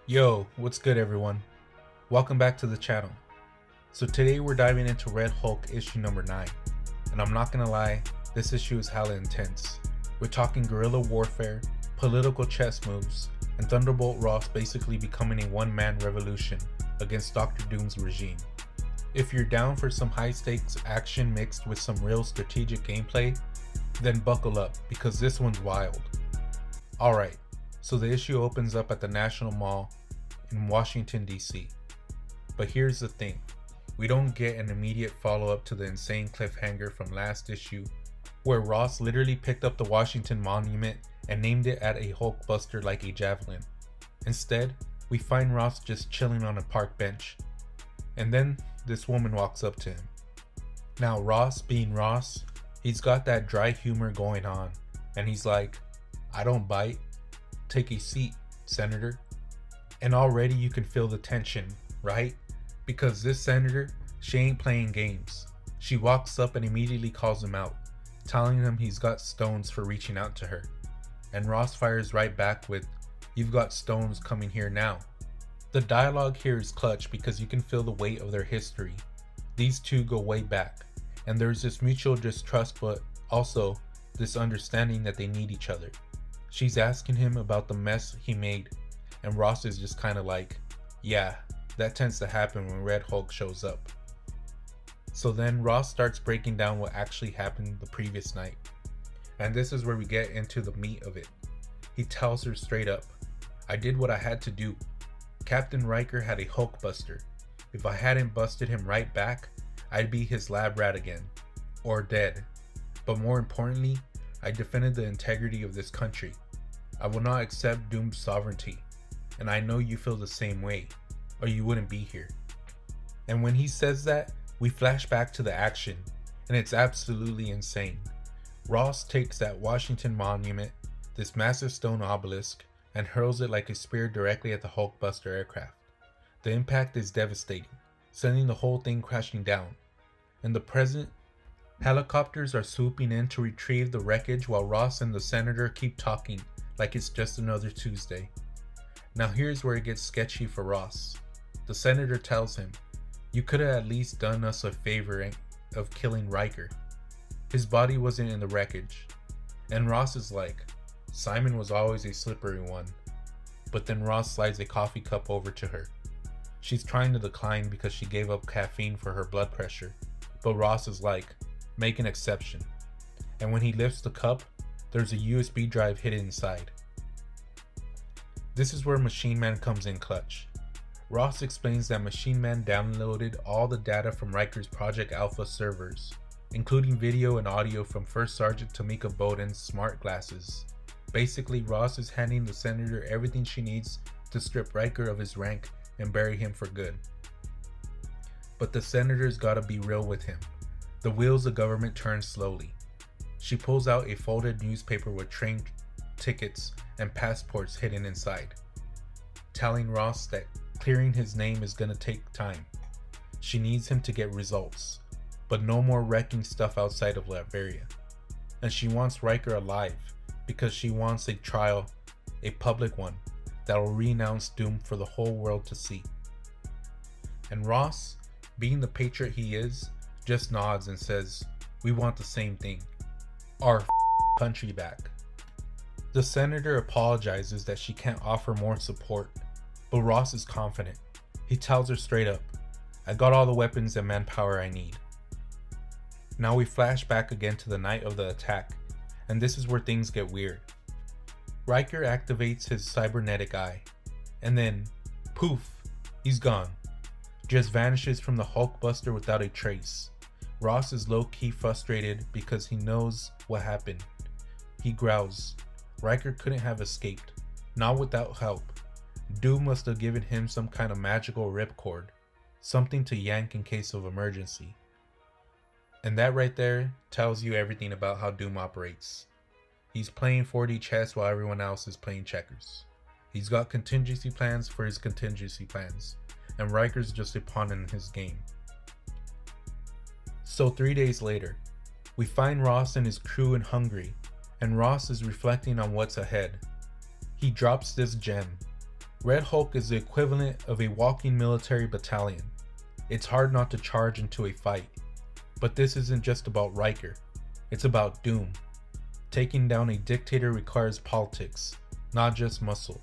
Yo, what's good everyone? Welcome back to the channel. So today we're diving into Red Hulk issue number 9. And I'm not gonna lie, this issue is hella intense. We're talking guerrilla warfare, political chess moves, and Thunderbolt Ross basically becoming a one-man revolution against Doctor Doom's regime. If you're down for some high-stakes action mixed with some real strategic gameplay, then buckle up because this one's wild. Alright, so the issue opens up at the National Mall in Washington, D.C. But here's the thing, we don't get an immediate follow-up to the insane cliffhanger from last issue, where Ross literally picked up the Washington Monument and named it at a Hulkbuster like a javelin. Instead, we find Ross just chilling on a park bench. And then this woman walks up to him. Now Ross being Ross, he's got that dry humor going on, and he's like, "I don't bite. Take a seat, Senator." And already you can feel the tension, right? Because this senator, she ain't playing games. She walks up and immediately calls him out, telling him he's got stones for reaching out to her. And Ross fires right back with, "You've got stones coming here now." The dialogue here is clutch because you can feel the weight of their history. These two go way back, and there's this mutual distrust but also this understanding that they need each other. She's asking him about the mess he made, and Ross is just kind of like, "Yeah, that tends to happen when Red Hulk shows up." So then Ross starts breaking down what actually happened the previous night. And this is where we get into the meat of it. He tells her straight up, "I did what I had to do. Captain Riker had a Hulkbuster. If I hadn't busted him right back, I'd be his lab rat again. Or dead. But more importantly, I defended the integrity of this country. I will not accept Doom's sovereignty. And I know you feel the same way, or you wouldn't be here." And when he says that, we flash back to the action, and it's absolutely insane. Ross takes that Washington Monument, this massive stone obelisk, and hurls it like a spear directly at the Hulkbuster aircraft. The impact is devastating, sending the whole thing crashing down. In the present, helicopters are swooping in to retrieve the wreckage while Ross and the senator keep talking like it's just another Tuesday. Now here's where it gets sketchy for Ross. The senator tells him, "You could have at least done us a favor of killing Riker. His body wasn't in the wreckage." And Ross is like, "Simon was always a slippery one." But then Ross slides a coffee cup over to her. She's trying to decline because she gave up caffeine for her blood pressure. But Ross is like, "Make an exception." And when he lifts the cup, there's a USB drive hidden inside. This is where Machine Man comes in clutch. Ross explains that Machine Man downloaded all the data from Riker's Project Alpha servers, including video and audio from First Sergeant Tamika Bowden's smart glasses. Basically, Ross is handing the senator everything she needs to strip Riker of his rank and bury him for good. But the senator's gotta be real with him. The wheels of government turn slowly. She pulls out a folded newspaper with train tickets and passports hidden inside, telling Ross that clearing his name is gonna take time. She needs him to get results, but no more wrecking stuff outside of Latveria. And she wants Riker alive because she wants a trial, a public one, that will renounce Doom for the whole world to see. And Ross, being the patriot he is, just nods and says, "We want the same thing. Our country back." The senator apologizes that she can't offer more support, but Ross is confident. He tells her straight up, "I got all the weapons and manpower I need." Now we flash back again to the night of the attack, and this is where things get weird. Riker activates his cybernetic eye, and then, poof, he's gone. Just vanishes from the Hulkbuster without a trace. Ross is low-key frustrated because he knows what happened. He growls. Riker couldn't have escaped, not without help. Doom must have given him some kind of magical ripcord, something to yank in case of emergency. And that right there tells you everything about how Doom operates. He's playing 4D chess while everyone else is playing checkers. He's got contingency plans for his contingency plans, and Riker's just a pawn in his game. So 3 days later, we find Ross and his crew in Hungary, and Ross is reflecting on what's ahead. He drops this gem. Red Hulk is the equivalent of a walking military battalion. It's hard not to charge into a fight. But this isn't just about Riker. It's about Doom. Taking down a dictator requires politics, not just muscle.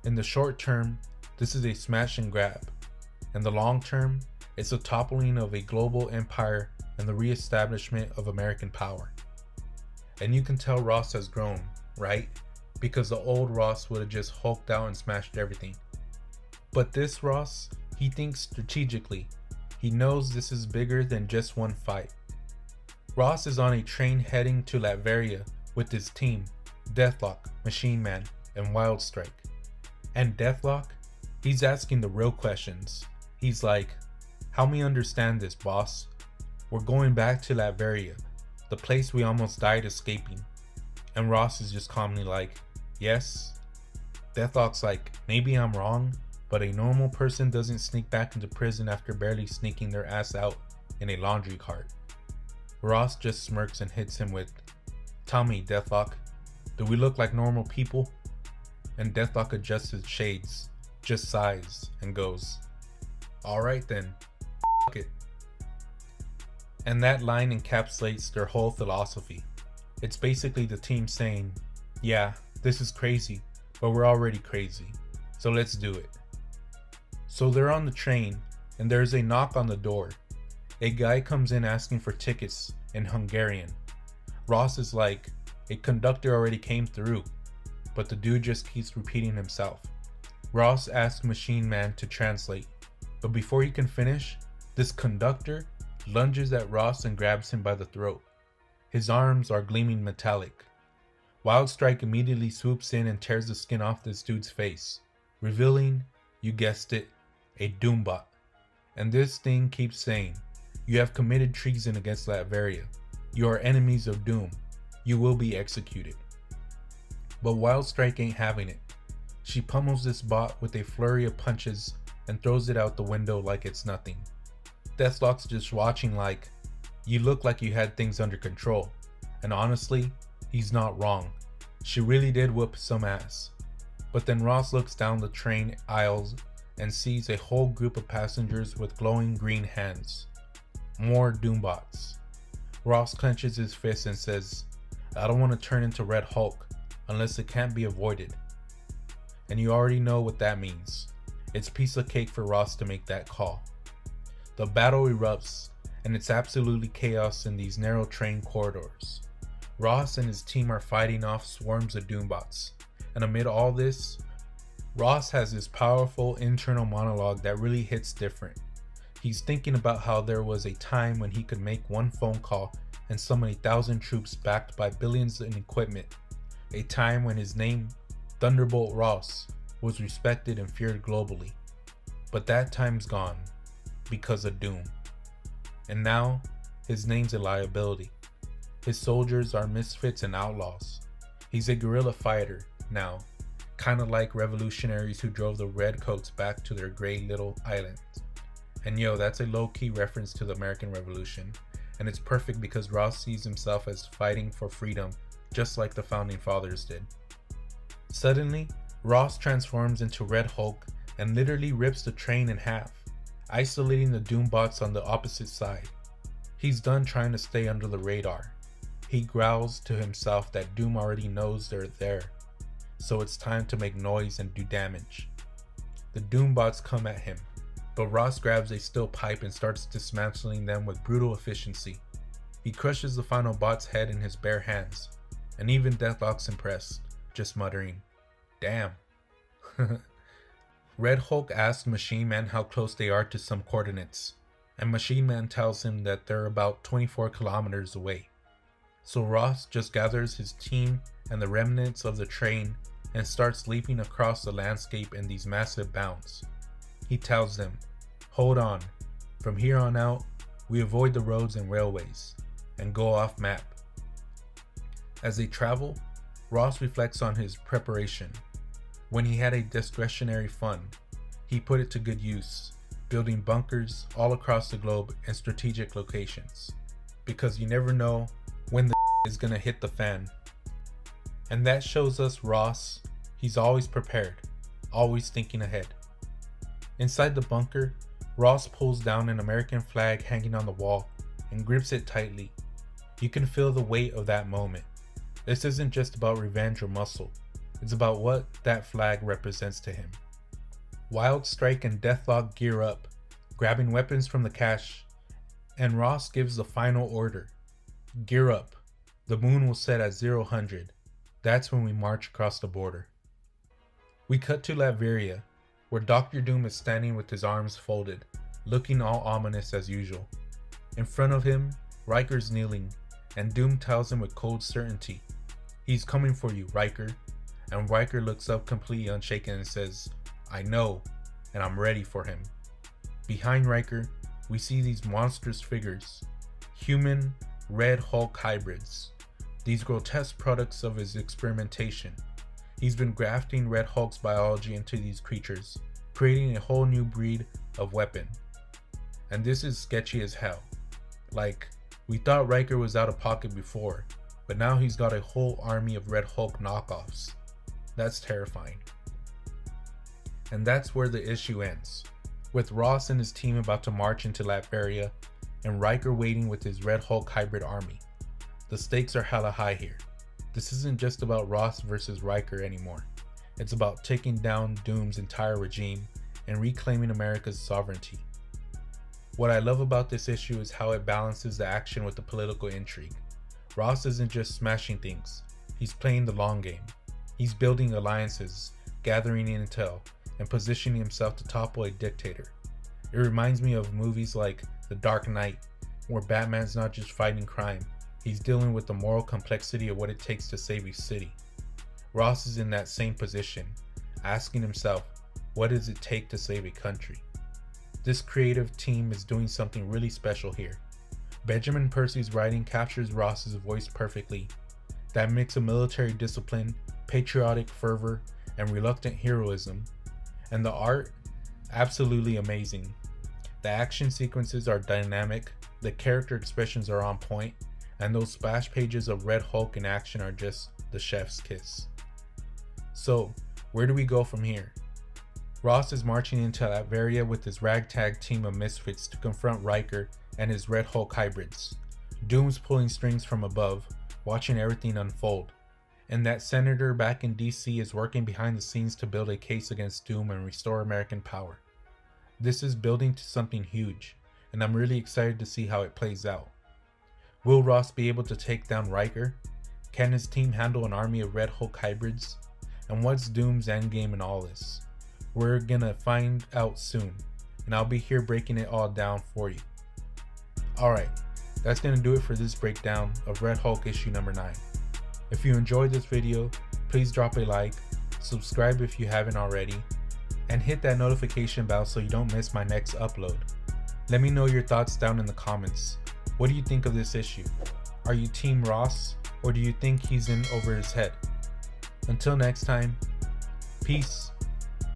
In the short term, this is a smash and grab. In the long term, it's a toppling of a global empire and the re-establishment of American power. And you can tell Ross has grown, right? Because the old Ross would have just hulked out and smashed everything. But this Ross, he thinks strategically. He knows this is bigger than just one fight. Ross is on a train heading to Latveria with his team, Deathlock, Machine Man, and Wildstrike. And Deathlock, he's asking the real questions. He's like, help me understand this, boss. We're going back to Latveria, the place we almost died escaping. And Ross is just calmly like, yes. Deathlock's like, maybe I'm wrong, but a normal person doesn't sneak back into prison after barely sneaking their ass out in a laundry cart. Ross just smirks and hits him with, tell me, Deathlock, do we look like normal people? And Deathlock adjusts his shades, just sighs, and goes, alright then, f*** it. And that line encapsulates their whole philosophy. It's basically the team saying, yeah, this is crazy, but we're already crazy, so let's do it. So they're on the train, and there's a knock on the door. A guy comes in asking for tickets in Hungarian. Ross is like, a conductor already came through, but the dude just keeps repeating himself. Ross asks Machine Man to translate, but before he can finish, this conductor lunges at Ross and grabs him by the throat. His arms are gleaming metallic. Wildstrike immediately swoops in and tears the skin off this dude's face, revealing, you guessed it, a Doombot. And this thing keeps saying, you have committed treason against Latveria. You are enemies of Doom. You will be executed. But Wildstrike ain't having it. She pummels this bot with a flurry of punches and throws it out the window like it's nothing. Deathlock's just watching like, you look like you had things under control. And honestly, he's not wrong. She really did whoop some ass. But then Ross looks down the train aisles and sees a whole group of passengers with glowing green hands. More Doombots. Ross clenches his fist and says, I don't want to turn into Red Hulk unless it can't be avoided. And you already know what that means. It's piece of cake for Ross to make that call. The battle erupts, and it's absolutely chaos in these narrow train corridors. Ross and his team are fighting off swarms of Doombots, and amid all this, Ross has this powerful internal monologue that really hits different. He's thinking about how there was a time when he could make one phone call and summon 1,000 troops backed by billions in equipment. A time when his name, Thunderbolt Ross, was respected and feared globally. But that time's gone, because of Doom. And now, his name's a liability. His soldiers are misfits and outlaws. He's a guerrilla fighter now, kinda like revolutionaries who drove the redcoats back to their gray little island. And yo, that's a low-key reference to the American Revolution, and it's perfect because Ross sees himself as fighting for freedom, just like the founding fathers did. Suddenly, Ross transforms into Red Hulk and literally rips the train in half, isolating the Doombots on the opposite side. He's done trying to stay under the radar. He growls to himself that Doom already knows they're there, so it's time to make noise and do damage. The Doombots come at him, but Ross grabs a steel pipe and starts dismantling them with brutal efficiency. He crushes the final bot's head in his bare hands, and even Deathlock's impressed, just muttering, damn. Red Hulk asks Machine Man how close they are to some coordinates, and Machine Man tells him that they're about 24 kilometers away. So Ross just gathers his team and the remnants of the train and starts leaping across the landscape in these massive bounds. He tells them, hold on, from here on out, we avoid the roads and railways, and go off map. As they travel, Ross reflects on his preparation. When he had a discretionary fund, he put it to good use, building bunkers all across the globe in strategic locations. Because you never know when the is gonna hit the fan. And that shows us Ross, he's always prepared. always thinking ahead. Inside the bunker, Ross pulls down an American flag hanging on the wall and grips it tightly. You can feel the weight of that moment. This isn't just about revenge or muscle, it's about what that flag represents to him. Wild Strike and Deathlock gear up, grabbing weapons from the cache, and Ross gives the final order. Gear up. The moon will set at 0-100. That's when we march across the border. We cut to Latveria, where Dr. Doom is standing with his arms folded, looking all ominous as usual. In front of him, Riker's kneeling, and Doom tells him with cold certainty, "He's coming for you, Riker." And Riker looks up completely unshaken and says, "I know, and I'm ready for him." Behind Riker, we see these monstrous figures, human Red Hulk hybrids, these grotesque products of his experimentation. He's been grafting Red Hulk's biology into these creatures, creating a whole new breed of weapon. And this is sketchy as hell. Like, we thought Riker was out of pocket before, but now he's got a whole army of Red Hulk knockoffs. That's terrifying. And that's where the issue ends, with Ross and his team about to march into Latveria, and Riker waiting with his Red Hulk hybrid army. The stakes are hella high here. This isn't just about Ross versus Riker anymore. It's about taking down Doom's entire regime and reclaiming America's sovereignty. What I love about this issue is how it balances the action with the political intrigue. Ross isn't just smashing things, he's playing the long game. He's building alliances, gathering intel, and positioning himself to topple a dictator. It reminds me of movies like The Dark Knight, where Batman's not just fighting crime, he's dealing with the moral complexity of what it takes to save a city. Ross is in that same position, asking himself, what does it take to save a country? This creative team is doing something really special here. Benjamin Percy's writing captures Ross's voice perfectly. That mix of military discipline, patriotic fervor, and reluctant heroism. And the art, absolutely amazing. The action sequences are dynamic, the character expressions are on point, and those splash pages of Red Hulk in action are just the chef's kiss. So, where do we go from here? Ross is marching into Latveria with his ragtag team of misfits to confront Riker and his Red Hulk hybrids. Doom's pulling strings from above, watching everything unfold. And that senator back in DC is working behind the scenes to build a case against Doom and restore American power. This is building to something huge, and I'm really excited to see how it plays out. Will Ross be able to take down Riker? Can his team handle an army of Red Hulk hybrids? And what's Doom's endgame in all this? We're gonna find out soon, and I'll be here breaking it all down for you. Alright, that's gonna do it for this breakdown of Red Hulk issue number 9. If you enjoyed this video, please drop a like, subscribe if you haven't already, and hit that notification bell so you don't miss my next upload. Let me know your thoughts down in the comments. What do you think of this issue? Are you Team Ross, or do you think he's in over his head? Until next time, peace.